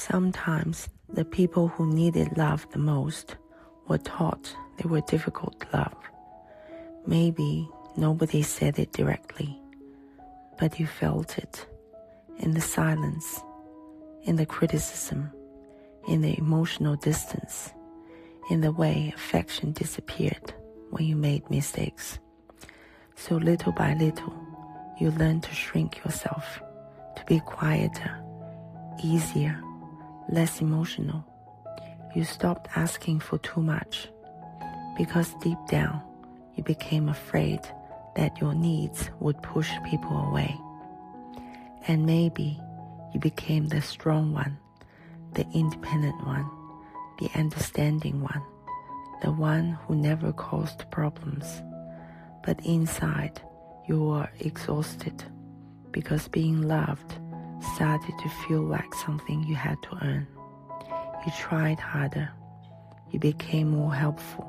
Sometimes the people who needed love the most were taught they were difficult to love. Maybe nobody said it directly, but you felt it in the silence, in the criticism, in the emotional distance, in the way affection disappeared when you made mistakes. So little by little, you learn to shrink yourself, to be quieter, easier, less emotional. You stopped asking for too much, because deep down, you became afraid that your needs would push people away. And maybe you became the strong one, the independent one, the understanding one, the one who never caused problems. But inside, you were exhausted because being loved started to feel like something you had to earn. You tried harder. You became more helpful,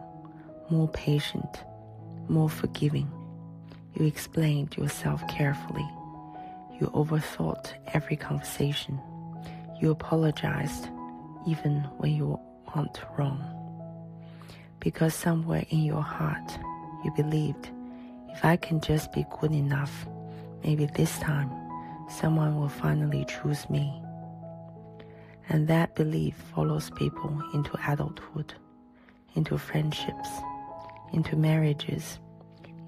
more patient, more forgiving. You explained yourself carefully. You overthought every conversation. You apologized even when you weren't wrong. Because somewhere in your heart, you believed, if I can just be good enough, maybe this time someone will finally choose me. And that belief follows people into adulthood, into friendships, into marriages,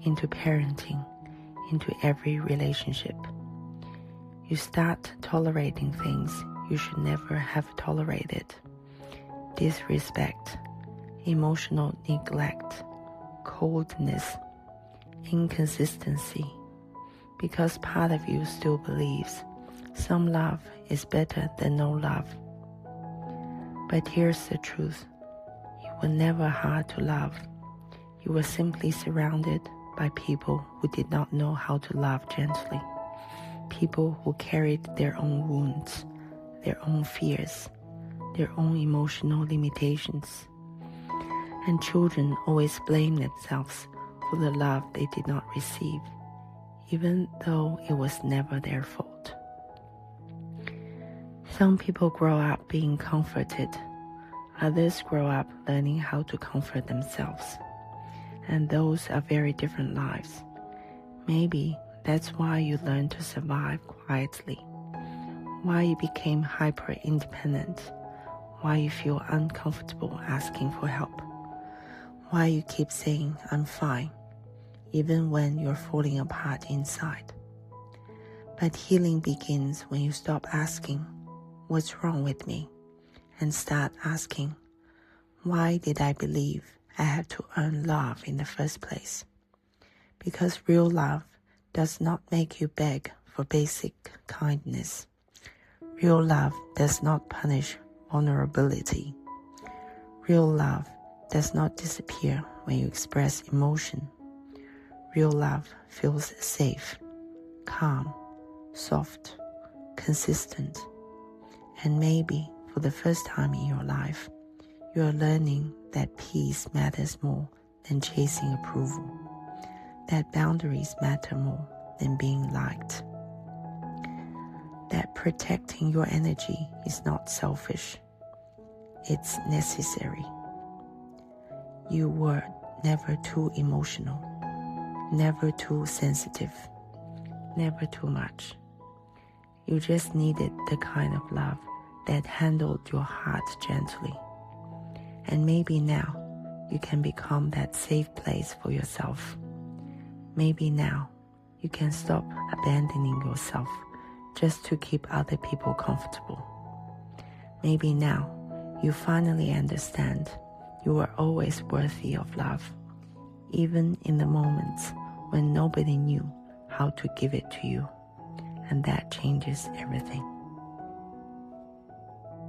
into parenting, into every relationship. You start tolerating things you should never have tolerated. Disrespect, emotional neglect, coldness, inconsistency, because part of you still believes some love is better than no love. But here's the truth. You were never hard to love. You were simply surrounded by people who did not know how to love gently. People who carried their own wounds, their own fears, their own emotional limitations. And children always blame themselves for the love they did not receive, even though it was never their fault. Some people grow up being comforted. Others grow up learning how to comfort themselves. And those are very different lives. Maybe that's why you learned to survive quietly, why you became hyper-independent, why you feel uncomfortable asking for help, why you keep saying, I'm fine, even when you're falling apart inside. But healing begins when you stop asking, what's wrong with me? And start asking, why did I believe I had to earn love in the first place? Because real love does not make you beg for basic kindness. Real love does not punish vulnerability. Real love does not disappear when you express emotion. Real love feels safe, calm, soft, consistent. And maybe for the first time in your life, you are learning that peace matters more than chasing approval, that boundaries matter more than being liked, that protecting your energy is not selfish, it's necessary. You were never too emotional, never too sensitive, never too much. You just needed the kind of love that handled your heart gently. And maybe now you can become that safe place for yourself. Maybe now you can stop abandoning yourself just to keep other people comfortable. Maybe now you finally understand you are always worthy of love, even in the moments when nobody knew how to give it to you. And that changes everything.